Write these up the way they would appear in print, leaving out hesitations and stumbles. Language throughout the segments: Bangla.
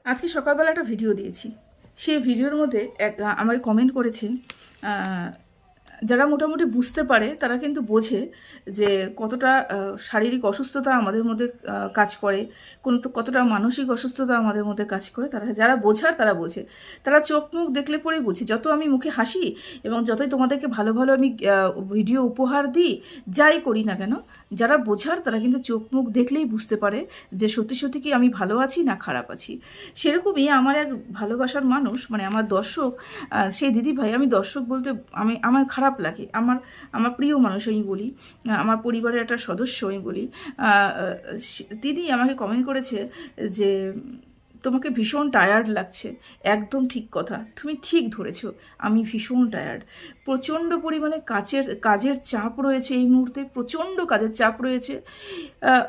আজকে সকালবেলা একটা ভিডিও দিয়েছি। সেই ভিডিওর মধ্যে আমাকে কমেন্ট করেছে, যারা মোটামুটি বুঝতে পারে তারা কিন্তু বোঝে যে কতটা শারীরিক অসুস্থতা আমাদের মধ্যে কাজ করে, কতটা মানসিক অসুস্থতা আমাদের মধ্যে কাজ করে। তারা যারা বোঝার তারা বোঝে, তারা চোখ মুখ দেখলে পরেই বুঝি। যত আমি মুখে হাসি এবং যতই তোমাদেরকে ভালো ভালো আমি ভিডিও উপহার দিই, যাই করি না কেন, যারা বোঝার তারা কিন্তু চোখ মুখ দেখলেই বুঝতে পারে যে সত্যি সত্যি কি আমি ভালো আছি না খারাপ আছি। সেরকমই আমার এক ভালোবাসার মানুষ, মানে আমার দর্শক, সেই দিদি ভাই, আমি দর্শক বলতে আমার খারাপ লাগে, আমার আমার প্রিয় মানুষ আমি বলি, আমার পরিবারের একটা সদস্য আমি বলি। তিনি আমাকে কমেন্ট করেছে যে তোমাকে ভীষণ টায়ার্ড লাগছে। একদম ঠিক কথা, তুমি ঠিক ধরেছো, আমি ভীষণ টায়ার্ড। প্রচণ্ড পরিমাণে কাজের চাপ রয়েছে এই মুহূর্তে, প্রচণ্ড কাজের চাপ রয়েছে।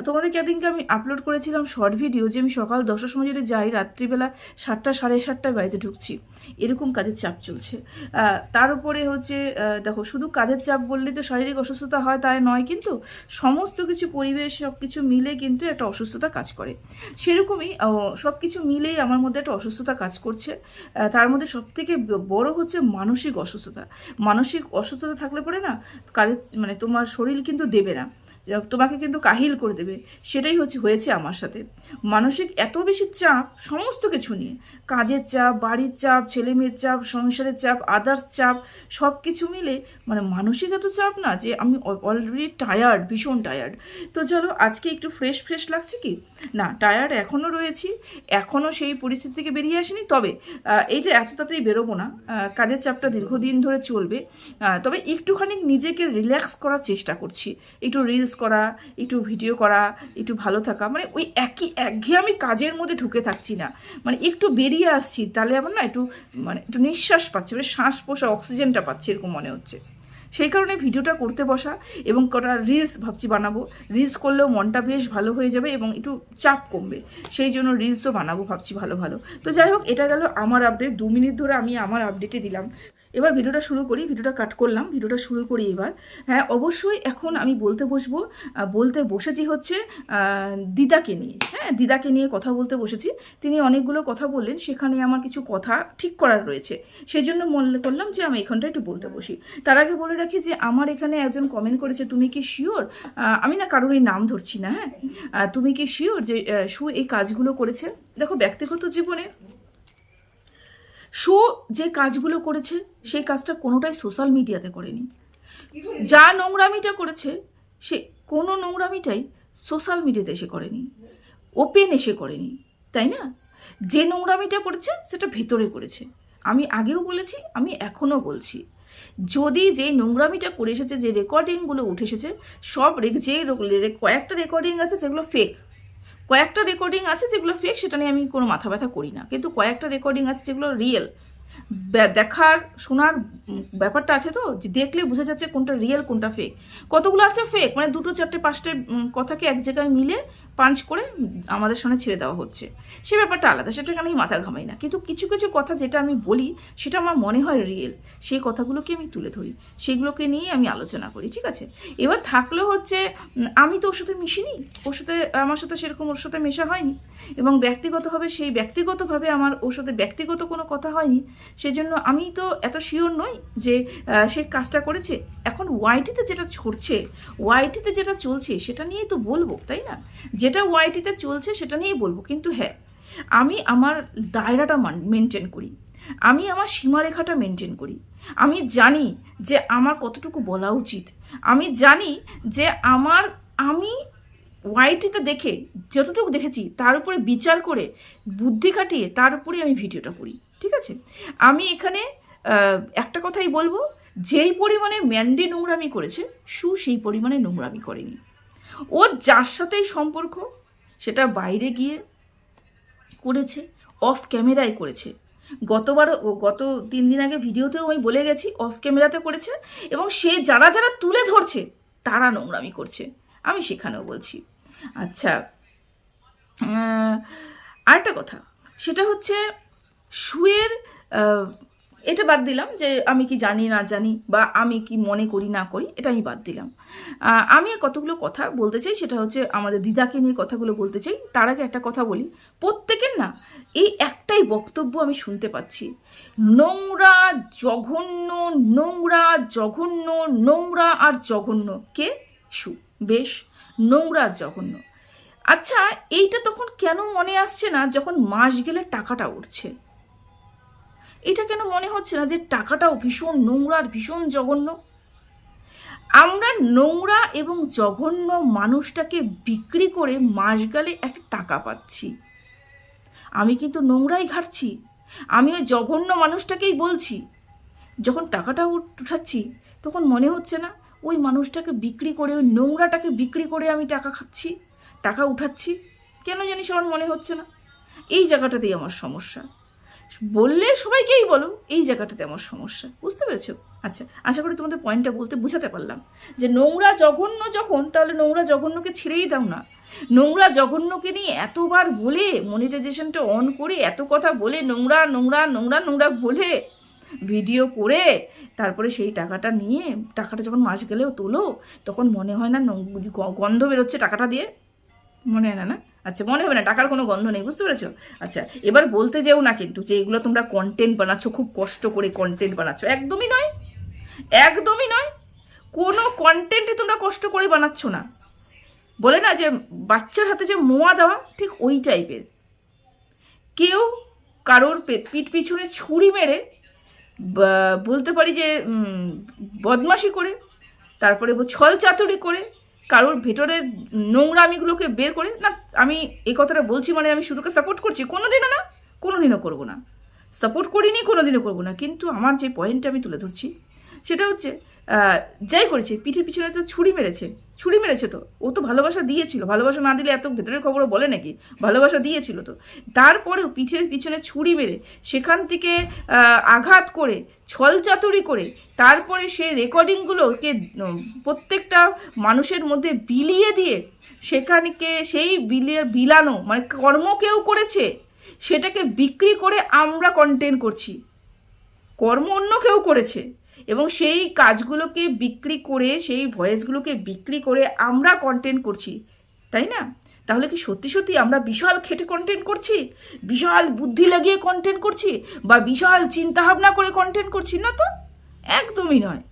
তোমাদেরকে একদিনকে আমি আপলোড করেছিলাম শর্ট ভিডিও যে আমি সকাল 10টার সময় যদি যাই, রাত্রিবেলা 7টা সাড়ে 7টায় বাড়িতে ঢুকছি, এরকম কাজের চাপ চলছে। তার উপরে হচ্ছে দেখো, শুধু কাজের চাপ বললে তো শারীরিক অসুস্থতা হয় তাই নয়, কিন্তু সমস্ত কিছু পরিবেশ সব কিছু মিলে কিন্তু একটা অসুস্থতা কাজ করে। সেরকমই সব কিছু মিলেই আমার মধ্যে একটা অসুস্থতা কাজ করছে। তার মধ্যে সবথেকে বড় হচ্ছে মানসিক অসুস্থতা। মানসিক অসুস্থতা থাকলে পরে না, কাজের মানে তোমার শরীর কিন্তু দেবে না, তোমাকে কিন্তু কাহিল করে দেবে। সেটাই হয়েছে আমার সাথে। মানসিক এত বেশি চাপ সমস্ত কিছু নিয়ে, কাজের চাপ, বাড়ির চাপ, ছেলে মেয়ের চাপ, সংসারের চাপ, আদার্স চাপ, সব কিছু মিলে মানে মানসিক এত চাপ না যে আমি অলরেডি টায়ার্ড, ভীষণ টায়ার্ড। তো চলো, আজকে একটু ফ্রেশ ফ্রেশ লাগছে কি না, টায়ার্ড এখনও রয়েছি, এখনও সেই পরিস্থিতি থেকে বেরিয়ে আসিনি। তবে এইটা এত তাড়াতাড়ি বেরোবো না, কাজের চাপটা দীর্ঘদিন ধরে চলবে। তবে একটুখানি নিজেকে রিল্যাক্স করার চেষ্টা করছি, একটু রিলস করা, একটু ভিডিও করা, একটু ভালো থাকা, মানে ওই একঘেয়েমি কাজের মধ্যে ঢুকে থাকছি না, মানে একটু বেরিয়ে আসছি, তাহলে আমার না একটু নিঃশ্বাস পাচ্ছি, মানে শ্বাস প্রশ্বাস অক্সিজেনটা পাচ্ছি এরকম মনে হচ্ছে। সেই কারণে ভিডিওটা করতে বসা এবং কটা রিলস ভাবছি বানাবো। রিলস করলেও মনটা বেশ ভালো হয়ে যাবে এবং একটু চাপ কমবে, সেই জন্য রিলসও বানাবো ভাবছি ভালো ভালো। তো যাই হোক, এটা গেল আমার আপডেট। 2 মিনিট ধরে আমি আমার আপডেটে দিলাম। এবার ভিডিওটা শুরু করি, ভিডিওটা কাট করলাম, ভিডিওটা শুরু করি এবার। হ্যাঁ, অবশ্যই এখন আমি বলতে বসেছি হচ্ছে দিদাকে নিয়ে। হ্যাঁ, দিদাকে নিয়ে কথা বলতে বসেছি। তিনি অনেকগুলো কথা বললেন, সেখানে আমার কিছু কথা ঠিক করার রয়েছে, সেই জন্য মনে করলাম যে আমি এখানটা একটু বলতে বসি। তার আগে বলে রাখি যে আমার এখানে একজন কমেন্ট করেছে, তুমি কি শিওর, আমি না কারোরই নাম ধরছি না, হ্যাঁ, তুমি কি শিওর যে শু এই কাজগুলো করেছে? দেখো, ব্যক্তিগত জীবনে শো যে কাজগুলো করেছে সেই কাজটা কোনোটাই সোশ্যাল মিডিয়াতে করেনি। যা নোংরামিটা করেছে সে কোনো নোংরামিটাই সোশ্যাল মিডিয়াতে এসে করেনি, ওপেন এসে করেনি, তাই না? যে নোংরামিটা করেছে সেটা ভেতরে করেছে। আমি আগেও বলেছি, আমি এখনও বলছি, যদি যে নোংরামিটা করে এসেছে, যে রেকর্ডিংগুলো উঠে এসেছে, সব কয়েকটা রেকর্ডিং আছে যেগুলো ফেক, কয়েকটা রেকর্ডিং আছে যেগুলো ফেক, সেটা নিয়ে আমি কোনো মাথা ব্যথা করি না, কিন্তু কয়েকটা রেকর্ডিং আছে যেগুলো রিয়েল। দেখার শোনার ব্যাপারটা আছে, তো যে দেখলে বোঝা যাচ্ছে কোনটা রিয়েল কোনটা ফেক। কতগুলো আছে ফেক, মানে 2, 4, 5টে কথাকে এক জায়গায় মিলে পাঞ্চ করে আমাদের সামনে ছেড়ে দেওয়া হচ্ছে, সে ব্যাপারটা আলাদা, সেটাকে আমি মাথা ঘামাই না। কিন্তু কিছু কিছু কথা যেটা আমি বলি সেটা আমার মনে হয় রিয়েল, সেই কথাগুলোকে আমি তুলে ধরি, সেগুলোকে নিয়ে আমি আলোচনা করি, ঠিক আছে? এবার থাকলেও হচ্ছে আমি তো ওর সাথে মিশিনি, আমার সাথে সেরকম ওর সাথে মেশা হয়নি, এবং ব্যক্তিগতভাবে আমার ওর সাথে ব্যক্তিগত কোনো কথা হয়নি, সেজন্য আমি তো এত শিওর নই যে সে কাজটা করেছে। এখন ওয়াইটিতে যেটা চলছে সেটা নিয়েই তো বলবো, তাই না? যেটা ওয়াইটিতে চলছে সেটা নিয়েই বলবো, কিন্তু হ্যাঁ, আমি আমার দায়রাটা মেনটেন করি, আমি আমার সীমারেখাটা মেনটেন করি। আমি জানি যে আমার কতটুকু বলা উচিত, আমি জানি যে আমি ওয়াইটিতে দেখে যতটুকু দেখেছি তার উপরে বিচার করে, বুদ্ধি খাটিয়ে তার উপরে আমি ভিডিওটা করি, ঠিক আছে? আমি এখানে একটা কথাই বলবো, যেই পরিমাণে ম্যান্ডি নোংরামি করেছে, সেই পরিমাণে নোংরামি করেনি। ওর যার সাথেই সম্পর্ক, সেটা বাইরে গিয়ে করেছে, অফ ক্যামেরায় করেছে। গত 3 দিন আগে ভিডিওতেও আমি বলে গেছি, অফ ক্যামেরাতে করেছে, এবং সে যারা তুলে ধরছে তারা নোংরামি করছে, আমি সেখানেও বলছি। আচ্ছা, আরেকটা কথা, সেটা হচ্ছে শুয়ের এটা বাদ দিলাম যে আমি কি জানি না জানি বা আমি কি মনে করি না করি, এটা আমি বাদ দিলাম। আমি কতগুলো কথা বলতে চাই, সেটা হচ্ছে আমাদের দিদাকে নিয়ে কথাগুলো বলতে চাই। তার আগে একটা কথা বলি, প্রত্যেকের না এই একটাই বক্তব্য আমি শুনতে পাচ্ছি, নোংরা জঘন্য, নোংরা জঘন্য, নোংরা আর জঘন্য। কে? সু। বেশ, নোংরা আর জঘন্য। আচ্ছা, এইটা তখন কেন মনে আসছে না যখন মাস গেলে টাকাটা উঠছে? এটা কেন মনে হচ্ছে না যে টাকাটাও ভীষণ নোংরা আর ভীষণ জঘন্য? আমরা নোংরা এবং জঘন্য মানুষটাকে বিক্রি করে মাস গেলে একটা টাকা পাচ্ছি। আমি কিন্তু নোংরাই ঘাটছি, আমি ওই জঘন্য মানুষটাকেই বলছি। যখন টাকাটা উঠাচ্ছি তখন মনে হচ্ছে না ওই মানুষটাকে বিক্রি করে, ওই নোংরাটাকে বিক্রি করে আমি টাকা খাচ্ছি, টাকা উঠাচ্ছি? কেন জানি সবার মনে হচ্ছে না। এই জায়গাটাতেই আমার সমস্যা। বললে সবাইকেই বলো, এই জায়গাটাতে আমার সমস্যা। বুঝতে পেরেছো? আচ্ছা, আশা করি তোমাদের পয়েন্টটা বলতে বোঝাতে পারলাম যে নোংরা জঘন্য যখন, তাহলে নোংরা জঘন্যকে ছেড়েই দাও না। নোংরা জঘন্যকে নিয়ে এতবার বলে, মনিটাইজেশনটা অন করে এত কথা বলে, নোংরা নোংরা নোংরা নোংরা বলে ভিডিও করে তারপরে সেই টাকাটা নিয়ে, টাকাটা যখন মাস গেলেও তোলো, তখন মনে হয় না গন্ধ বেরোচ্ছে টাকাটা দিয়ে? মনে হয় না? না, আচ্ছা, মনে হবে না, টাকার কোনো গন্ধ নেই। বুঝতে পেরেছো? আচ্ছা, এবার বলতে যেও না কিন্তু যে এগুলো তোমরা কন্টেন্ট বানাচ্ছ, খুব কষ্ট করে কন্টেন্ট বানাচ্ছ। একদমই নয়, একদমই নয়। কোনো কন্টেন্টই তোমরা কষ্ট করে বানাচ্ছ না। বলে না যে বাচ্চার হাতে যে মোয়া দেওয়া, ঠিক ওই টাইপের। কেউ কারোর পিঠ পিছনে ছুরি মেরে, বলতে পারি যে বদমাশি করে, তারপরে ছল চাতুরি করে, কারোর ভেতরে নোংরামিগুলোকে বের করে না। আমি এই কথাটা বলছি মানে আমি শুধুকে সাপোর্ট করছি? কোনোদিনও না, কোনোদিনও করবো না। সাপোর্ট করিনি, কোনোদিনও করবো না। কিন্তু আমার যে পয়েন্টটা আমি তুলে ধরছি সেটা হচ্ছে, যাই করেছে পিঠের পিছনে তো ছুরি মেরেছে তো। ও তো ভালোবাসা দিয়েছিল, ভালোবাসা না দিলে এত ভেতরের খবরও বলে নাকি? ভালোবাসা দিয়েছিল তো। তারপরেও পিঠের পিছনে ছুরি মেরে, সেখান থেকে আঘাত করে, ছলচাতুরি করে, তারপরে সেই রেকর্ডিংগুলোকে প্রত্যেকটা মানুষের মধ্যে বিলিয়ে দিয়ে, সেখানকে সেই বিলানো মানে কর্ম কেউ করেছে, সেটাকে বিক্রি করে আমরা কন্টেন্ট করছি। কর্ম অন্য কেউ করেছে এবং সেই কাজগুলোকে বিক্রি করে, সেই ভয়েসগুলোকে বিক্রি করে আমরা কন্টেন্ট করছি, তাই না? তাহলে কি সত্যি সত্যি আমরা বিশাল খেটে কন্টেন্ট করছি, বিশাল বুদ্ধি লাগিয়ে কন্টেন্ট করছি, বা বিশাল চিন্তাভাবনা করে কন্টেন্ট করছি? না তো, একদমই নয়।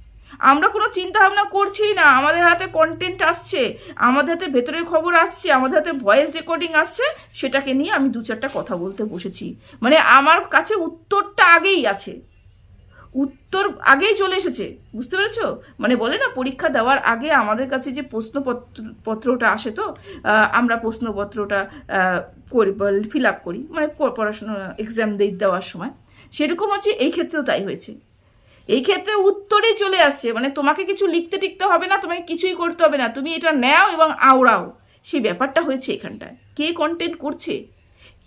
আমরা কোনো চিন্তাভাবনা করছি না, আমাদের হাতে কন্টেন্ট আসছে, আমাদের হাতে ভেতরের খবর আসছে, আমাদের হাতে ভয়েস রেকর্ডিং আসছে, সেটাকে নিয়ে আমি দু চারটা কথা বলতে বসেছি। মানে আমার কাছে উত্তরটা আগেই আছে, উত্তর আগেই চলে এসেছে। বুঝতে পেরেছো? মানে বলে না পরীক্ষা দেওয়ার আগে আমাদের কাছে যে প্রশ্নপত্রটা আসে, তো আমরা প্রশ্নপত্রটা করি, ফিল আপ করি, মানে পড়াশোনা এক্সাম দেওয়ার সময়। সেরকম হচ্ছে এই ক্ষেত্রেও তাই হয়েছে। এই ক্ষেত্রে উত্তরেই চলে আসছে, মানে তোমাকে কিছু লিখতে টিখতে হবে না, তোমাকে কিছুই করতে হবে না, তুমি এটা নাও এবং আওড়াও। সেই ব্যাপারটা হয়েছে এখানটায়। কে কন্টেন্ট করছে,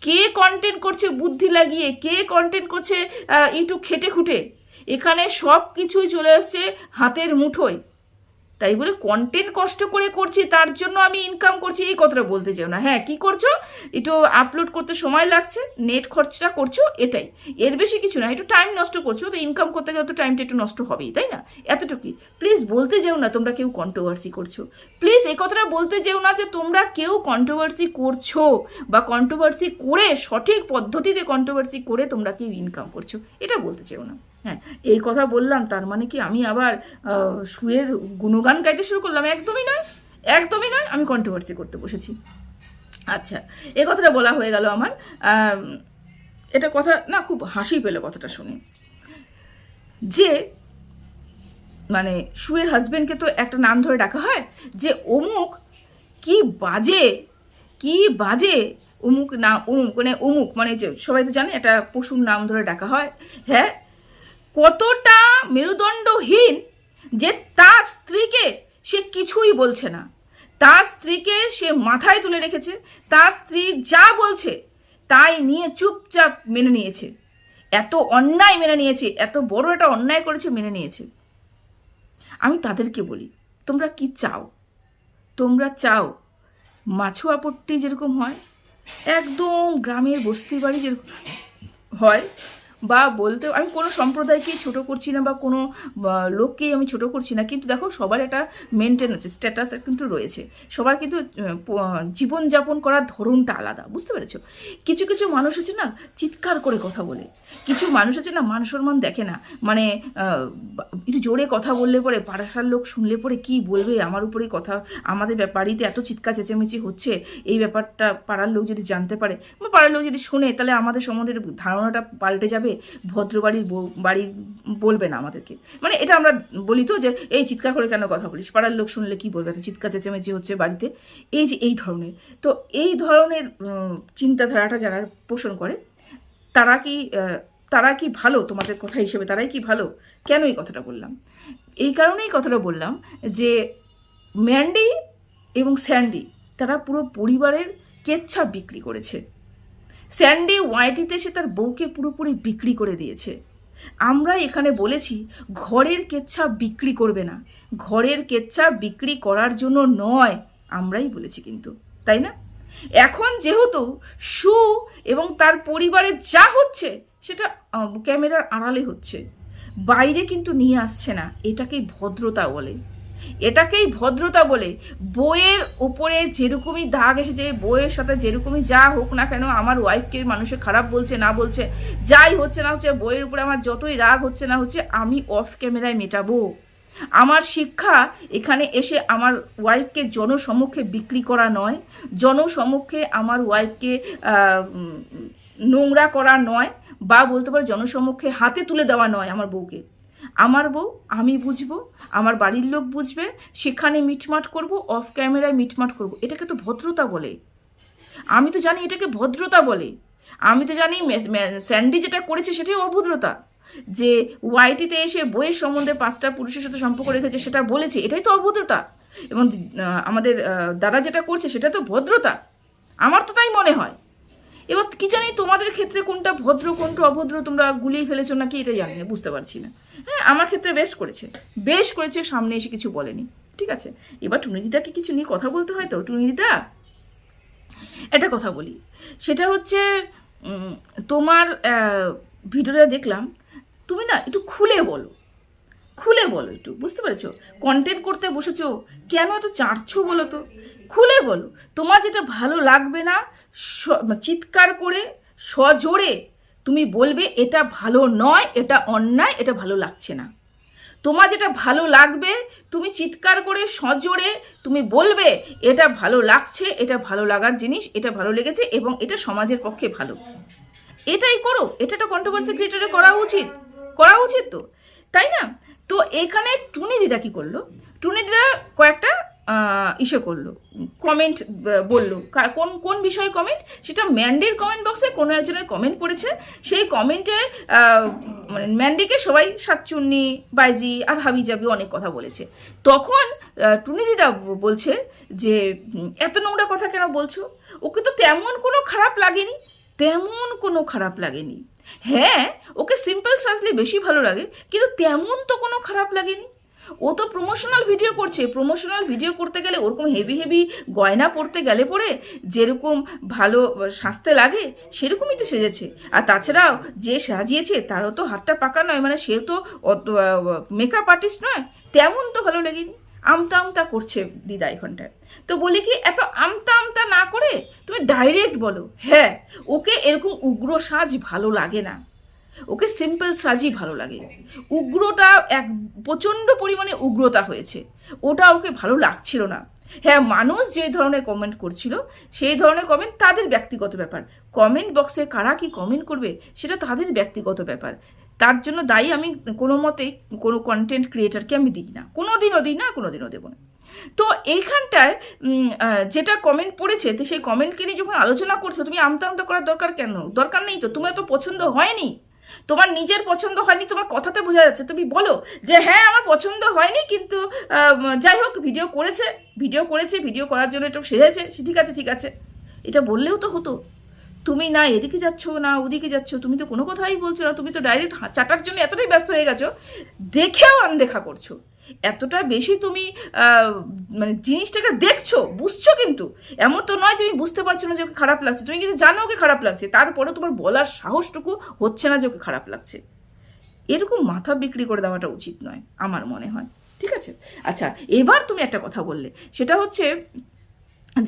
কে কন্টেন্ট করছে বুদ্ধি লাগিয়ে, কে কন্টেন্ট করছে একটু খেটে খুঁটে, এখানে সব কিছুই চলে আসছে হাতের মুঠোয়। তাই বলে কন্টেন্ট কষ্ট করে করছি তার জন্য আমি ইনকাম করছি, এই কথাটা বলতে চাও না। হ্যাঁ, কি করছো, একটু আপলোড করতে সময় লাগছে, নেট খরচটা করছো, এটাই, এর বেশি কিছু না। একটু টাইম নষ্ট করছো, তো ইনকাম করতে গেলে তো টাইমটা একটু নষ্ট হবেই, তাই না? এতটুকুই। প্লিজ বলতে যেও না তোমরা কেউ কন্ট্রোভার্সি করছো। প্লিজ এই কথাটা বলতে যেও না যে তোমরা কেউ কন্ট্রোভার্সি করছো, বা কন্ট্রোভার্সি করে, সঠিক পদ্ধতিতে কন্ট্রোভার্সি করে তোমরা কেউ ইনকাম করছো, এটা বলতে চেও না। হ্যাঁ, এই কথা বললাম তার মানে কি আমি আবার শুয়ের গুণগান গাইতে শুরু করলাম? একদমই নয়, একদমই নয়। আমি কন্ট্রোভার্সি করতে বসেছি। আচ্ছা, এই কথাটা বলা হয়ে গেল আমার। এটা কথা না, খুব হাসি পেল কথাটা শুনে, যে মানে শুয়ের হাজবেন্ডকে তো একটা নাম ধরে ডাকা হয়, যে অমুক, কি বাজে, কি বাজে, অমুক না, অমুক মানে অমুক, মানে যে সবাই তো জানে একটা পশুর নাম ধরে ডাকা হয়। হ্যাঁ, কতটা মেরুদণ্ডহীন যে তার স্ত্রীকে সে কিছুই বলছে না, তার স্ত্রীকে সে মাথায় তুলে রেখেছে, তার স্ত্রী যা বলছে তাই নিয়ে চুপচাপ মেনে নিয়েছে। এত অন্যায় মেনে নিয়েছে, এত বড় একটা অন্যায় করেছে, মেনে নিয়েছে। আমি তাদেরকে বলি, তোমরা কি চাও? তোমরা চাও মাছুয়াপট্টি যেরকম হয়, একদম গ্রামের বস্তি বাড়ি যেরকম হয়, বা বলতে আমি কোনো সম্প্রদায়কেই ছোট করছি না বা কোনো লোককেই আমি ছোট করছি না, কিন্তু দেখো সবার একটা মেনটেন আছে, স্ট্যাটাস কিন্তু রয়েছে, সবার কিন্তু জীবনযাপন করার ধরনটা আলাদা, বুঝতে পেরেছো? কিছু কিছু মানুষ আছে না চিৎকার করে কথা বলে, কিছু মানুষ আছে না মান সম্মান দেখে না, মানে একটু জোরে কথা বললে পরে পাড়ার লোক শুনলে পরে কি বলবে আমার উপরেই কথা, আমাদের বাড়িতে এত চিৎকার চেঁচামেচি হচ্ছে, এই ব্যাপারটা পাড়ার লোক যদি জানতে পারে বা পাড়ার লোক যদি শুনে, তাহলে আমাদের সম্বন্ধে ধারণাটা পাল্টে যাবে, ভদ্রবাড়ির বাড়ি বলবে না আমাদেরকে। মানে এটা আমরা বলি তো যে এই চিৎকার করে কেন কথা বলিস, পাড়ার লোক শুনলে কি বলবে, এত চিৎকার চেঁচামেচি হচ্ছে বাড়িতে, এই যে এই ধরনের, তো এই ধরনের চিন্তাধারাটা যারা পোষণ করে তারা কি ভালো, তোমাদের কথা হিসেবে তারাই কি ভালো? কেন এই কথাটা বললাম? এই কারণেই কথাটা বললাম যে ম্যান্ডি এবং স্যান্ডি তারা পুরো পরিবারের কেচ্ছা বিক্রি করেছে। স্যান্ডি ওয়াইটিতে এসে তার বউকে পুরোপুরি বিক্রি করে দিয়েছে। আমরা এখানে বলেছি ঘরের কেচ্ছা বিক্রি করবে না, ঘরের কেচ্ছা বিক্রি করার জন্য নয়, আমরাই বলেছি কিন্তু, তাই না? এখন যেহেতু সু এবং তার পরিবারে যা হচ্ছে সেটা ক্যামেরার আড়ালে হচ্ছে, বাইরে কিন্তু নিয়ে আসছে না, এটাকেই ভদ্রতা বলে, এটাকেই ভদ্রতা বলে। বইয়ের ওপরে যেরকমই দাগ এসেছে, বইয়ের সাথে যেরকমই যা হোক না কেন, আমার ওয়াইফকে মানুষে খারাপ বলছে না বলছে, যাই হচ্ছে না হচ্ছে, বইয়ের উপরে আমার যতই রাগ হচ্ছে না হচ্ছে, আমি অফ ক্যামেরায় মেটাবো। আমার শিক্ষা এখানে এসে আমার ওয়াইফকে জনসমক্ষে বিক্রি করা নয়, জনসমক্ষে আমার ওয়াইফকে নোংরা করা নয়, বা বলতে পারো জনসমক্ষে হাতে তুলে দেওয়া নয় আমার বউকে। আমার বউ আমি বুঝবো, আমার বাড়ির লোক বুঝবে, সেখানে মিটমাট করব, অফ ক্যামেরায় মিটমাট করব, এটাকে তো ভদ্রতা বলে। আমি তো জানি এটাকে ভদ্রতা বলে। আমি তো জানি স্যান্ডি যেটা করেছে সেটাই অভদ্রতা, যে ওয়াইটিতে এসে বইয়ের সম্বন্ধে 5টা পুরুষের সাথে সম্পর্ক রেখেছে সেটা বলেছে, এটাই তো অভদ্রতা। এবং আমাদের দাদা যেটা করছে সেটা তো ভদ্রতা, আমার তো তাই মনে হয়। এবার কি জানি তোমাদের ক্ষেত্রে কোনটা ভদ্র কোনটা অভদ্র তোমরা গুলিয়ে ফেলেছো নাকি এটা জানি না, বুঝতে পারছি না। হ্যাঁ, আমার ক্ষেত্রে বেশ করেছে, সামনে এসে কিছু বলেনি, ঠিক আছে। এবার টুনিদিদাকে কিছু নিয়ে কথা বলতে হয় তো। টুনিদিদা, একটা কথা বলি, সেটা হচ্ছে তোমার ভিডিওটা দেখলাম, তুমি না একটু খুলে বলো একটু, বুঝতে পেরেছো? কন্টেন্ট করতে বসেছো, কেন এত চাটছো বলো তো? খুলে বলো, তোমার যেটা ভালো লাগবে না চিৎকার করে সজোরে তুমি বলবে এটা ভালো নয়, এটা অন্যায়, এটা ভালো লাগছে না। তোমার যেটা ভালো লাগবে তুমি চিৎকার করে সজোরে তুমি বলবে এটা ভালো লাগছে, এটা ভালো লাগার জিনিস, এটা ভালো লেগেছে এবং এটা সমাজের পক্ষে ভালো, এটাই করো। এটা একটা কন্ট্রোভার্সি ক্রিয়েটরে করা উচিত তো, তাই না? তো এখানে টুনিদিদা কি করলো, টুনিদিদা কয়েকটা ইসে করলো, কমেন্ট বললো। কোন বিষয়ে কমেন্ট, সেটা ম্যান্ডির কমেন্ট বক্সে কোনো একজনের কমেন্ট পড়েছে, সেই কমেন্টে মানে ম্যান্ডিকে সবাই সাতচুন্নি বাইজি আর হাবিজাবি অনেক কথা বলেছে। তখন টুনিদিদা বলছে যে এত নোংরা কথা কেন বলছো, ওকে তো তেমন কোনো খারাপ লাগেনি। হ্যাঁ, ওকে সিম্পল সাজলে বেশি ভালো লাগে, কিন্তু তেমন তো কোনো খারাপ লাগেনি। ও তো প্রমোশনাল ভিডিও করছে, প্রমোশনাল ভিডিও করতে গেলে ওরকম হেভি গয়না পরতে গেলে পরে যেরকম ভালো সাজতে লাগে সেরকমই তো সেজেছে। আর তাছাড়াও যে সাজিয়েছে তারও তো হাতটা পাকা নয়, মানে সেও তো মেকআপ আর্টিস্ট নয়, তেমন তো ভালো লাগেনি। আমতা করছে দিদা এখানটায়। তো বলি কি, এত আমতা না করে তুমি ডাইরেক্ট বলো, হ্যাঁ ওকে এরকম উগ্র সাজ ভালো লাগে না, ওকে সিম্পল সাজই ভালো লাগে। উগ্রটা প্রচণ্ড পরিমাণে উগ্রতা হয়েছে, ওটা ওকে ভালো লাগছিল না। হ্যাঁ, মানুষ যে ধরনের কমেন্ট করছিল সেই ধরনের কমেন্ট তাদের ব্যক্তিগত ব্যাপার, কমেন্ট বক্সে কারা কি কমেন্ট করবে সেটা তাদের ব্যক্তিগত ব্যাপার, তার জন্য দায়ী আমি কোনো মতেই কোনো কন্টেন্ট ক্রিয়েটারকে আমি দিই না, কোনোদিনও দেবো না। তো এইখানটায় যেটা কমেন্ট পড়েছে, তো সেই কমেন্টকে নিয়ে যখন আলোচনা করছো, তুমি আমতা করার দরকার নেই তো। তোমার তো পছন্দ হয়নি, তোমার নিজের পছন্দ হয়নি, তোমার কথাতে বোঝা যাচ্ছে। তুমি বলো যে হ্যাঁ আমার পছন্দ হয়নি, কিন্তু যাই হোক ভিডিও ভিডিও করার জন্য একটু সেজেছে, ঠিক আছে, এটা বললেও তো হতো। তুমি না এদিকে যাচ্ছ না ওদিকে যাচ্ছ, তুমি তো কোনো কথাই বলছো না, তুমি তো ডাইরেক্ট চাটার জন্য এতটাই ব্যস্ত হয়ে গেছো, দেখেও আনদেখা করছো। এতটা বেশি তুমি মানে জিনিসটাকে দেখছো, বুঝছো, কিন্তু এমন তো নয় তুমি বুঝতে পারছো না যে ওকে খারাপ লাগছে, তুমি কিন্তু জানো ওকে খারাপ লাগছে, তারপরে তোমার বলার সাহসটুকু হচ্ছে না যে ওকে খারাপ লাগছে। এরকম মাথা বিক্রি করে দেওয়াটা উচিত নয় আমার মনে হয়, ঠিক আছে? আচ্ছা, এবার তুমি একটা কথা বললে, সেটা হচ্ছে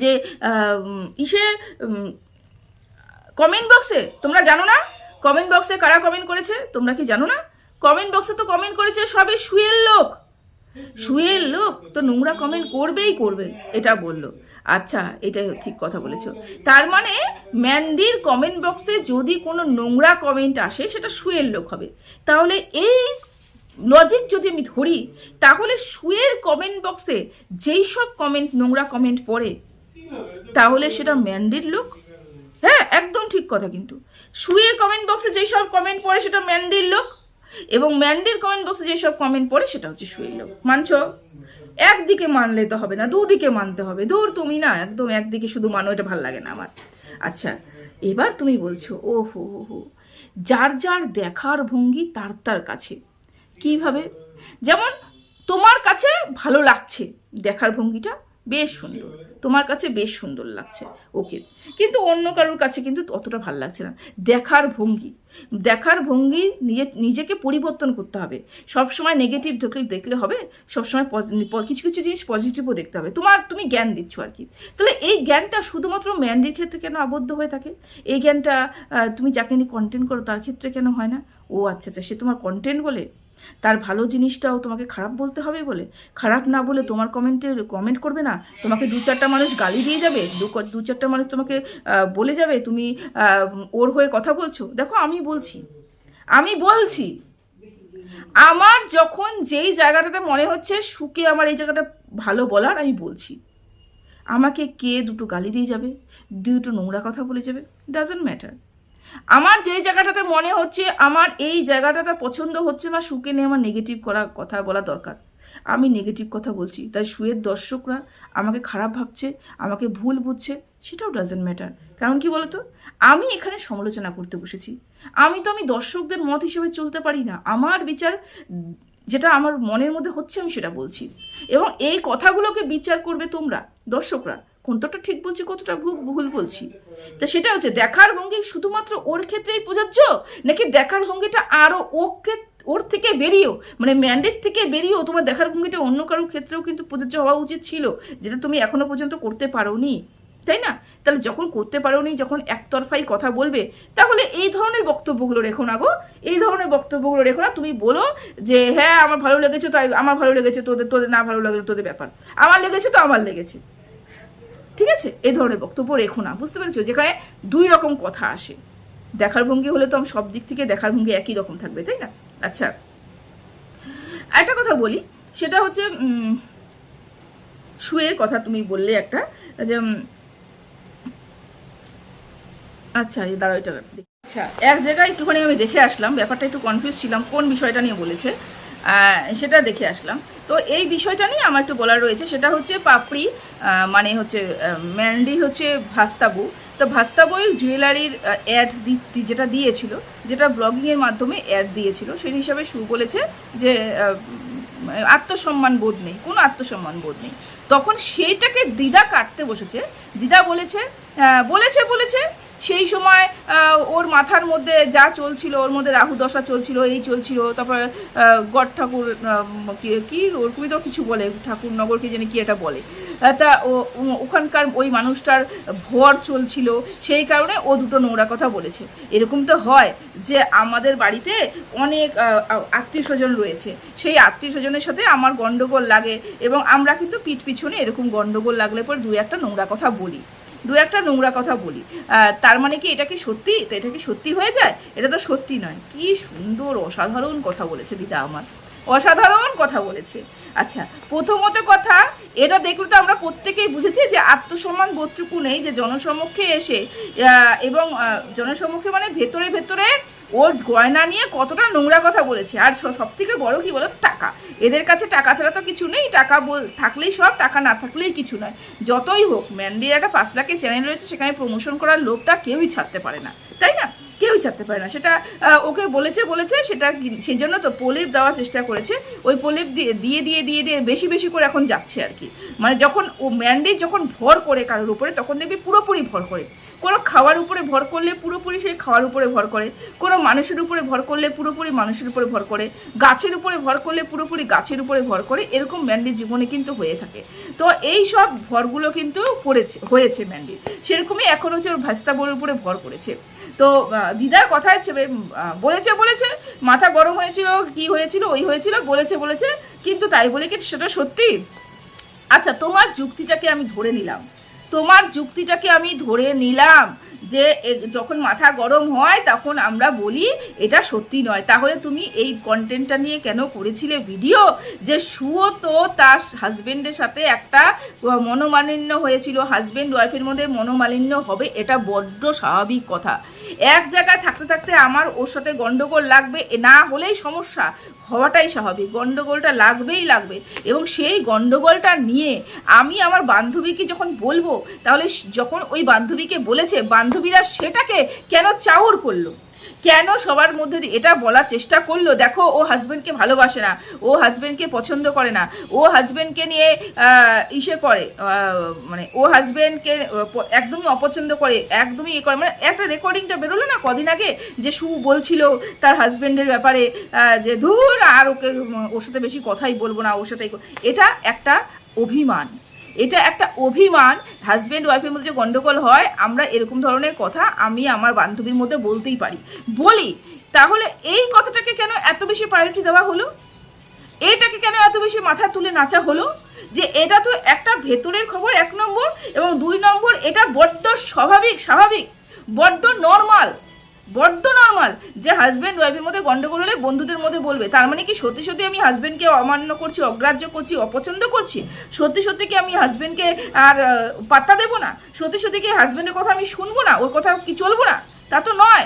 যে ইসে কমেন্ট বক্সে তোমরা জানো না কমেন্ট বক্সে কারা কমেন্ট করেছে? তোমরা কি জানো না? কমেন্ট বক্সে তো কমেন্ট করেছে সবে শুয়ের লোক। শুয়ের লোক তো নোংরা কমেন্ট করবেই করবে, এটা বললো। আচ্ছা, এটাই ঠিক কথা বলেছো। তার মানে ম্যান্ডির কমেন্ট বক্সে যদি কোনো নোংরা কমেন্ট আসে সেটা শুয়ের লোক হবে। তাহলে এই লজিক যদি আমি ধরি, তাহলে শুয়ের কমেন্ট বক্সে যেই সব কমেন্ট নোংরা কমেন্ট পড়ে, তাহলে সেটা ম্যান্ডির লোক। হ্যাঁ, একদম ঠিক কথা। কিন্তু শুয়ের কমেন্ট বক্সে যেই সব কমেন্ট পড়ে সেটা ম্যান্ডির লোক, এবং ম্যান্ডির কমেন্ট বক্সে যেসব কমেন্ট পড়ে সেটা হচ্ছে শুয়ের লোক। মানছো? একদিকে মানলে তো হবে না, দুদিকে মানতে হবে। দূর, তুমি না একদম একদিকে শুধু মানো, এটা ভালো লাগে না আমার। আচ্ছা, এবার তুমি বলছো ও হো হো হো, যার যার দেখার ভঙ্গি তার তার কাছে। কিভাবে? যেমন তোমার কাছে ভালো লাগছে, দেখার ভঙ্গিটা বেশ সুন্দর, তোমার কাছে বেশ সুন্দর লাগছে, ওকে, কিন্তু অন্য কারোর কাছে কিন্তু অতটা ভালো লাগছে না। দেখার ভঙ্গি নিজেকে পরিবর্তন করতে হবে। সবসময় নেগেটিভ দেখলে হবে? সবসময় কিছু কিছু জিনিস পজিটিভও দেখতে হবে। তুমি জ্ঞান দিচ্ছ আর কি। তাহলে এই জ্ঞানটা শুধুমাত্র ম্যান্ডির ক্ষেত্রে কেন আবদ্ধ হয়ে থাকে? এই জ্ঞানটা তুমি যাকে নিয়ে কন্টেন্ট করো তার ক্ষেত্রে কেন হয় না? ও আচ্ছা আচ্ছা, সে তোমার কন্টেন্ট বলে তার ভালো জিনিসটাও তোমাকে খারাপ বলতে হবে বলে, খারাপ না বলে তোমার কমেন্ট করবে না, তোমাকে দু চারটা মানুষ গালি দিয়ে যাবে, দু চারটা মানুষ তোমাকে বলে যাবে তুমি ওর হয়ে কথা বলছো। দেখো, আমি বলছি আমার যখন যেই জায়গাটাতে মনে হচ্ছে সুকে আমার এই জায়গাটা ভালো বলার, আমি বলছি। আমাকে কে দুটো গালি দিয়ে যাবে, দুটো নোংরা কথা বলে যাবে, ডাজন্ট ম্যাটার। আমার যেই জায়গাটাতে মনে হচ্ছে আমার এই জায়গাটাতে পছন্দ হচ্ছে না, সুকে নিয়ে আমার নেগেটিভ কথা বলা দরকার, আমি নেগেটিভ কথা বলছি। তাই সুয়ের দর্শকরা আমাকে খারাপ ভাবছে, আমাকে ভুল বুঝছে, সেটাও ডাজন্ট ম্যাটার। কারণ কি বলতো, আমি এখানে সমালোচনা করতে বসেছি। আমি দর্শকদের মত হিসেবে চলতে পারি না। আমার বিচার যেটা আমার মনের মধ্যে হচ্ছে আমি সেটা বলছি, এবং এই কথাগুলোকে বিচার করবে তোমরা দর্শকরা, কতটা ঠিক বলছি কতটা ভুল বলছি। তা সেটা হচ্ছে দেখার ভঙ্গি শুধুমাত্র ওর ক্ষেত্রেই প্রযোজ্য, নাকি দেখার ভঙ্গিটা আরও ওর থেকে বেরিয়েও, মানে ম্যান্ডেট থেকে বেরিয়েও তোমার দেখার ভঙ্গিটা অন্য কারোর ক্ষেত্রেও কিন্তু প্রযোজ্য হওয়া উচিত ছিল, যেটা তুমি এখনো পর্যন্ত করতে পারোনি, তাই না? তাহলে যখন করতে পারোনি, যখন একতরফাই কথা বলবে, তাহলে এই ধরনের বক্তব্যগুলো রেখো না গো, এই ধরনের বক্তব্যগুলো রেখো না। তুমি বলো যে হ্যাঁ আমার ভালো লেগেছে, তাই আমার ভালো লেগেছে, তোদের না ভালো লাগলে তোদের ব্যাপার, আমার লেগেছে তো আমার লেগেছে, ঠিক আছে? এই ধরনের বক্তব্য রেখো না, বুঝতে পেরেছো? যেখানে দুই রকম কথা আসে। দেখার ভঙ্গি হলে তো আমি সব দিক থেকে দেখার ভঙ্গি একই রকম থাকবে, তাই না? আচ্ছা, একটা কথা বলি, সেটা হচ্ছে শুয়ের কথা তুমি বললে একটা, যে আচ্ছা এই দাঁড়াও, এটা আচ্ছা এক জায়গায় একটুখানি আমি দেখে আসলাম, ব্যাপারটা একটু কনফিউজ ছিলাম কোন বিষয়টা নিয়ে বলেছে, সেটা দেখে আসলাম। তো এই বিষয়টা নিয়ে আমার একটু বলার রয়েছে। সেটা হচ্ছে পাপড়ি মানে হচ্ছে ম্যান্ডির হচ্ছে ভাস্তাবু, তো ভাস্তাবুর জুয়েলারির অ্যাড যেটা দিয়েছিল, যেটা ব্লগিংয়ের মাধ্যমে অ্যাড দিয়েছিল, সেই হিসাবে সু বলেছে যে আত্মসম্মান বোধ নেই, কোনো আত্মসম্মান বোধ নেই। তখন সেইটাকে দিদা কাটতে বসেছে। দিদা বলেছে বলেছে সেই সময় ওর মাথার মধ্যে যা চলছিল, ওর মধ্যে রাহু দশা চলছিল, এই চলছিল, তারপর গড় ঠাকুর কি ওরকমই তো কিছু বলে, ঠাকুর নগর কি জানি কি এটা বলে, তা ওখানকার ওই মানুষটার ভর চলছিল, সেই কারণে ও দুটো নোংরা কথা বলেছে। এরকম তো হয় যে আমাদের বাড়িতে অনেক আত্মীয় স্বজন রয়েছে, সেই আত্মীয় স্বজনের সাথে আমার গন্ডগোল লাগে, এবং আমরা কিন্তু পিঠ পিছনে এরকম গন্ডগোল লাগলে পর দু একটা নোংরা কথা বলি। তার মানে কি এটা কি সত্যি? তো এটা কি সত্যি হয়ে যায়? এটা তো সত্যি নয়। কি সুন্দর অসাধারণ কথা বলেছে দিদা আমার, অসাধারণ কথা বলেছে। আচ্ছা, প্রথমত কথা, এটা দেখলে তো আমরা প্রত্যেকেই বুঝেছি যে আত্মসম্মান বোধটুকু নেই, যে জনসমক্ষে এসে এবং জনসমক্ষে মানে ভেতরে ওর গয়না নিয়ে কতটা নোংরা কথা বলেছে। আর সব থেকে বড় কি বলো, টাকা। এদের কাছে টাকা ছাড়া তো কিছু নেই, টাকা থাকলেই সব, টাকা না থাকলেই কিছু নয়। যতই হোক, ম্যান্ডির একটা 5 লাখের চ্যানেল রয়েছে, সেখানে প্রমোশন করার লোভটা কেউই ছাড়তে পারে না, তাই না? কেউই ছাড়তে পারে না। সেটা ওকে বলেছে সেটা সেই জন্য তো প্রলেপ দেওয়ার চেষ্টা করেছে, ওই প্রলেপ দিয়ে বেশি বেশি করে এখন যাচ্ছে আর কি। মানে যখন ও ম্যান্ডেট যখন ভর করে কারোর উপরে, তখন দেখবি পুরোপুরি ভর করে। কোনো খাওয়ার উপরে ভর করলে পুরোপুরি সেই খাওয়ার উপরে ভর করে, কোনো মানুষের উপরে ভর করলে পুরোপুরি মানুষের উপরে ভর করে, গাছের উপরে ভর করলে পুরোপুরি গাছের উপরে ভর করে। এরকম ম্যান্ডির জীবনে কিন্তু হয়ে থাকে। তো এই সব ভরগুলো কিন্তু হয়েছে ম্যান্ডির, সেরকমই এখন হচ্ছে ওর ভাস্তা বোর উপরে ভর করেছে। তো দিদার কথা হচ্ছে বলেছে মাথা গরম হয়েছিল, কি হয়েছিল, ওই হয়েছিল, বলেছে, কিন্তু তাই বলে কি সেটা সত্যি? আচ্ছা, তোমার যুক্তিটাকে আমি ধরে নিলাম যে যখন মাথা গরম হয় তখন আমরা বলি এটা সত্যি নয়। তাহলে তুমি এই কন্টেন্টটা নিয়ে কেন করেছিলে ভিডিও, যে শুও তো তার হাজবেন্ডের সাথে একটা মনোমালিন্য হয়েছিল, হাজবেন্ড ওয়াইফের মধ্যে মনোমালিন্য হবে, এটা বড্ড স্বাভাবিক কথা। এক জায়গায় থাকতে থাকতে আমার ওর সাথে গন্ডগোল লাগবে, না হলেই সমস্যা, হওয়াটাই স্বাভাবিক, গন্ডগোলটা লাগবে। এবং সেই গন্ডগোলটা নিয়ে আমি আমার বান্ধবীকে যখন বলবো, তাহলে যখন ওই বান্ধবীকে বলেছে, বান্ধবীরা সেটাকে কেন চাউর করলো, কেন সবার মধ্যে এটা বলার চেষ্টা করলো, দেখো ও হাজব্যান্ডকে ভালোবাসে না, ও হাজব্যান্ডকে পছন্দ করে না, ও হাজব্যান্ডকে নিয়ে করে, মানে ও হাজব্যান্ডকে একদমই অপছন্দ করে, একদমই করে। মানে একটা রেকর্ডিংটা বেরোলো না কদিন আগে, যে সু বলছিল তার হাজব্যান্ডের ব্যাপারে যে ধুর আর ওর সাথে বেশি কথাই বলবো না, ওর সাথেই। এটা একটা অভিমান। হাজব্যান্ড ওয়াইফের মধ্যে যে গন্ডগোল হয়, আমরা এরকম ধরনের কথা আমি আমার বান্ধবীর মধ্যে বলতেই বলি। তাহলে এই কথাটাকে কেন এত বেশি প্রায়োরিটি দেওয়া হলো, এটাকে কেন এত বেশি মাথায় তুলে নাচা হলো, যে এটা তো একটা ভেতরের খবর 1 নম্বর, এবং 2 নম্বর এটা বড্ড স্বাভাবিক, বড্ড নর্মাল যে হাজব্যান্ড ওয়াইফের মধ্যে গন্ডগোল হলে বন্ধুদের মধ্যে বলবে। তার মানে কি সত্যি আমি হাজব্যান্ডকে অমান্য করছি, অগ্রাহ্য করছি, অপছন্দ করছি? সত্যি কি আমি হাজব্যান্ডকে আর পাত্তা দেবো না? সত্যি কি হাজব্যান্ডের কথা আমি শুনবো না, ওর কথা কি চলবো না? তা তো নয়।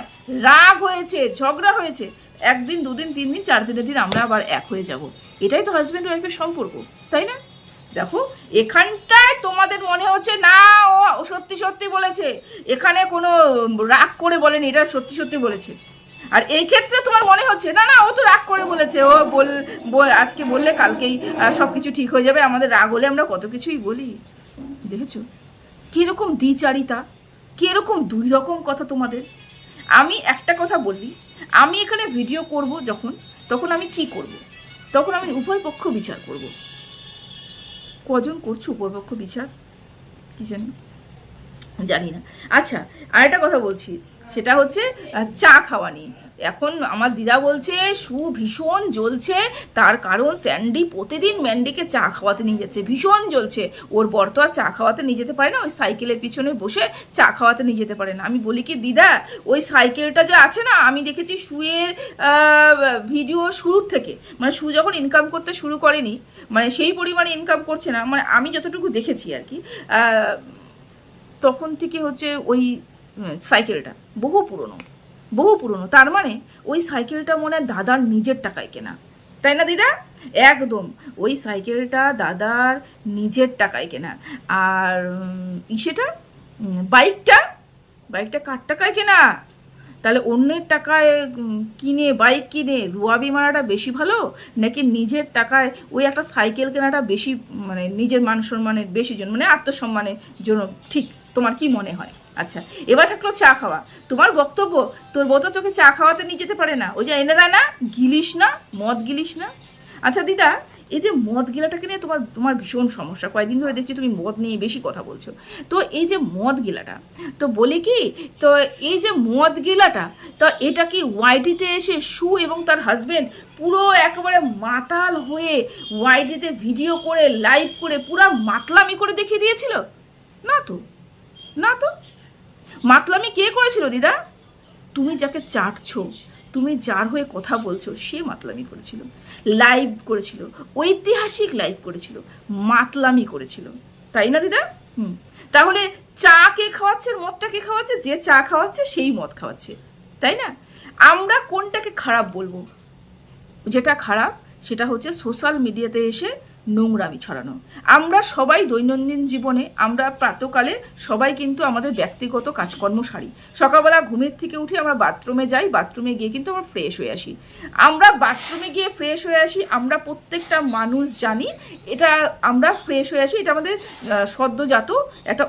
রাগ হয়েছে, ঝগড়া হয়েছে, 1 দিন 2 দিন 3 দিন 4 দিনের দিন আমরা আবার এক হয়ে যাব। এটাই তো হাজব্যান্ড ওয়াইফের সম্পর্ক, তাই না? দেখো, এখানটায় তোমাদের মনে হচ্ছে না ও সত্যি বলেছে, এখানে কোনো রাগ করে বলেনি, এটা সত্যি বলেছে। আর এই ক্ষেত্রে তোমার মনে হচ্ছে না ও তো রাগ করে বলেছে, ও আজকে বললে কালকেই সব কিছু ঠিক হয়ে যাবে, আমাদের রাগ হলে আমরা কত কিছুই বলি। দেখেছো কীরকম দ্বিচারিতা, কীরকম 2 রকম কথা তোমাদের। আমি একটা কথা বলি, আমি এখানে ভিডিও করব তখন আমি কি করব? তখন আমি উভয় পক্ষ বিচার করব। কজন করছো উভয় পক্ষ বিচার কি জানি না। আচ্ছা, আরেকটা কথা বলছি, সেটা হচ্ছে চা খাওয়া নিয়ে। এখন আমার দিদা বলছে সু ভীষণ জ্বলছে, তার কারণ স্যান্ডি প্রতিদিন ম্যান্ডিকে চা খাওয়াতে নিয়ে যাচ্ছে, ভীষণ জ্বলছে। ওর বর তো আর চা খাওয়াতে নিয়ে যেতে পারে না, ওই সাইকেলের পিছনে বসে চা খাওয়াতে নিয়ে যেতে পারে না। আমি বলি কি দিদা, ওই সাইকেলটা যে আছে না, আমি দেখেছি সুয়ের ভিডিও শুরুর থেকে, মানে সু যখন ইনকাম করতে শুরু করেনি, মানে সেই পরিমাণে ইনকাম করছে না, মানে আমি যতটুকু দেখেছি আর কি, তখন থেকে হচ্ছে ওই সাইকেলটা বহু পুরনো। তার মানে ওই সাইকেলটা মনে হয় দাদার নিজের টাকায় কেনা, তাই না দিদা? একদম ওই সাইকেলটা দাদার নিজের টাকায় কেনা। আর সেটা বাইকটা কার টাকায় কেনা? তাহলে অন্যের টাকায় বাইক কিনে রুয়াবি মারাটা বেশি ভালো, নাকি নিজের টাকায় ওই একটা সাইকেল কেনাটা বেশি, মানে নিজের মান সম্মানের বেশি জন্য, মানে আত্মসম্মানের জন্য ঠিক? তোমার কি মনে হয়? আচ্ছা, এবার থাকলো চা খাওয়া। তোমার বক্তব্য, তোর বউ তো তোকে চা খাওয়াতে নিয়ে যেতে পারে না, ওই যে এনে দেয় না, মদ গিলিস না। আচ্ছা দিদা, এই যে মদ গিলাটাকে নিয়ে তোমার ভীষণ সমস্যা, কয়েকদিন ধরে দেখছি তুমি মদ নিয়ে বেশি কথা বলছো। তো এই যে মদ গিলাটা, তো বলি কি, তো এই যে মদ গিলাটা, তো এটা কি ওয়াইটিতে এসে সু এবং তার হাজবেন্ড পুরো একেবারে মাতাল হয়ে ওয়াইটিতে ভিডিও করে লাইভ করে পুরো মাতলামি করে দেখিয়ে দিয়েছিল? না তো মাতলামি কে করেছিল দিদা? তুমি যাকে চাটছো, তুমি যার হয়ে কথা বলছো, সে মাতলামি করেছিল, লাইভ করেছিল, ঐতিহাসিক লাইভ করেছিল, মাতলামি করেছিল, তাই না দিদা? তাহলে চা কে খাওয়াচ্ছে, মদটা কে খাওয়াচ্ছে? যে চা খাওয়াচ্ছে সেই মদ খাওয়াচ্ছে, তাই না? আমরা কোনটাকে খারাপ বলবো? যেটা খারাপ সেটা হচ্ছে সোশ্যাল মিডিয়াতে এসে নোংরামি ছড়ানো। আমরা সবাই দৈনন্দিন জীবনে আমরা প্রাতকালে সবাই কিন্তু আমাদের ব্যক্তিগত কাজকর্ম সারি। সকালবেলা ঘুমের থেকে উঠে আমরা বাথরুমে যাই, বাথরুমে গিয়ে কিন্তু আমরা ফ্রেশ হয়ে আসি। আমরা বাথরুমে গিয়ে ফ্রেশ হয়ে আসি, আমরা প্রত্যেকটা মানুষ জানি এটা আমরা ফ্রেশ হয়ে আসি, এটা আমাদের সদ্যজাত একটা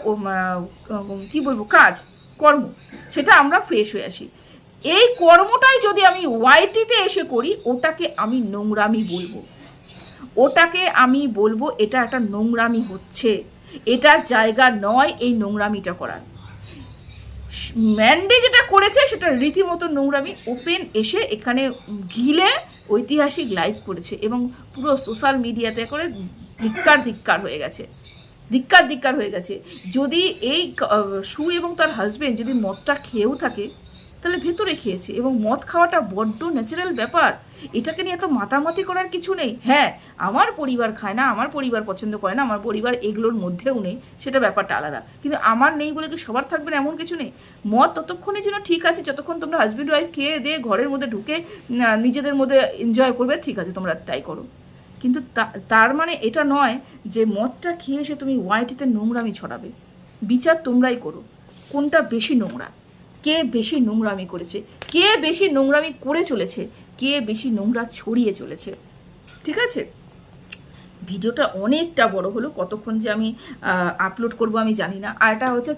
কি বলবো কাজ কর্ম, সেটা আমরা ফ্রেশ হয়ে আসি। এই কর্মটাই যদি আমি ওয়াইটিতে এসে করি, ওটাকে আমি নোংরামি বলবো, ওটাকে আমি বলবো এটা একটা নোংরামি হচ্ছে, এটার জায়গা নয় এই নোংরামিটা করার। ম্যান্ডি যেটা করেছে সেটা রীতিমতো নোংরামি। ওপেন এসে এখানে গিলে ঐতিহাসিক লাইভ করেছে এবং পুরো সোশ্যাল মিডিয়াতে করে ধিক্কার হয়ে গেছে, ধিক্কার হয়ে গেছে। যদি এই সু এবং তার হাজবেন্ড যদি মদটা খেয়েও থাকে তাহলে ভেতরে খেয়েছে, এবং মদ খাওয়াটা বড্ড ন্যাচারাল ব্যাপার, এটাকে নিয়ে এত মাতামাতি করার কিছু নেই। হ্যাঁ, আমার পরিবার খায় না, আমার পরিবার পছন্দ করে না, আমার পরিবার এগুলোর মধ্যেও নেই, সেটা ব্যাপারটা আলাদা, কিন্তু আমার নেই বলে কি সবার থাকবে না এমন কিছু নেই। মদ ততক্ষণের জন্য ঠিক আছে যতক্ষণ তোমরা হাজব্যান্ড ওয়াইফ খেয়ে দিয়ে ঘরের মধ্যে ঢুকে নিজেদের মধ্যে এনজয় করবে, ঠিক আছে তোমরা তাই করো, কিন্তু তার মানে এটা নয় যে মদটা খেয়ে এসে তুমি ওয়াইটিতে নোংরামি ছড়াবে। বিচার তোমরাই করো, কোনটা বেশি নোংরা, কে বেশি নোংরামি করেছে, কে বেশি নোংরামি করে চলেছে, কে বেশি নোংরা ছড়িয়ে চলেছে। ঠিক আছে, ভিডিওটা অনেকটা বড় হলো, কতক্ষণ যে আমি আপলোড করব আমি জানি না। আর এটা হচ্ছে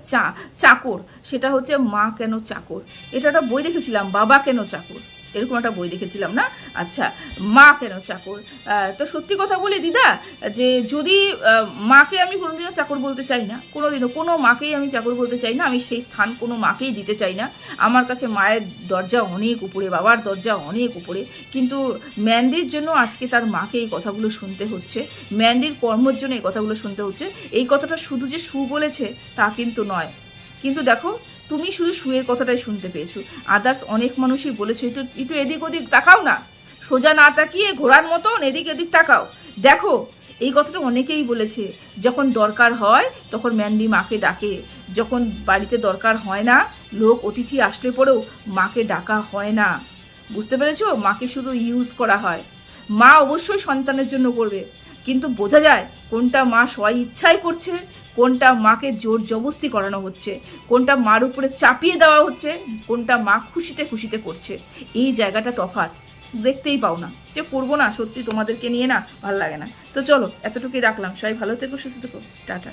চাকর, সেটা হচ্ছে মা কেন চাকর, এটা একটা বই দেখেছিলাম, বাবা কেন চাকর, এরকম একটা বই দেখেছিলাম না। আচ্ছা, মা কেন চাকর, তো সত্যি কথা বলি দিদা, যে যদি মাকে আমি কোনোদিনও চাকর বলতে চাই না, কোনোদিনও কোনো মাকেই আমি চাকর বলতে চাই না, আমি সেই স্থান কোনো মাকেই দিতে চাই না। আমার কাছে মায়ের দরজা অনেক উপরে, বাবার দরজা অনেক উপরে, কিন্তু ম্যান্ডির জন্য আজকে তার মাকে এই কথাগুলো শুনতে হচ্ছে, ম্যান্ডির কর্মের জন্য এই কথাগুলো শুনতে হচ্ছে। এই কথাটা শুধু যে সু বলেছে তা কিন্তু নয়, কিন্তু দেখো তুমি শুধু শুয়ের কথাটাই শুনতে পেয়েছো, আদার্স অনেক মানুষই বলেছো একটু এদিক ওদিক তাকাও না, সোজা না তাকিয়ে ঘোড়ার মতন এদিক এদিক তাকাও। দেখো এই কথাটা অনেকেই বলেছে, যখন দরকার হয় তখন ম্যান্ডি মাকে ডাকে, যখন বাড়িতে দরকার হয় না, লোক অতিথি আসলে পরেও মাকে ডাকা হয় না, বুঝতে পেরেছো? মাকে শুধু ইউজ করা হয়। মা অবশ্যই সন্তানের জন্য করবে, কিন্তু বোঝা যায় কোনটা মা স্ব ইচ্ছাই করছে, কোনটা মাকে জোর জবস্তি করানো হচ্ছে, কোনটা মার উপরে চাপিয়ে দেওয়া হচ্ছে, কোনটা মা খুশিতে খুশিতে করছে। এই জায়গাটা তফাৎ দেখতেই পাও না, যে করবো না, সত্যি তোমাদেরকে নিয়ে না ভালো লাগে না। তো চলো এতটুকুই রাখলাম, সবাই ভালো থেকো, সুস্থ থেকো, টাটা।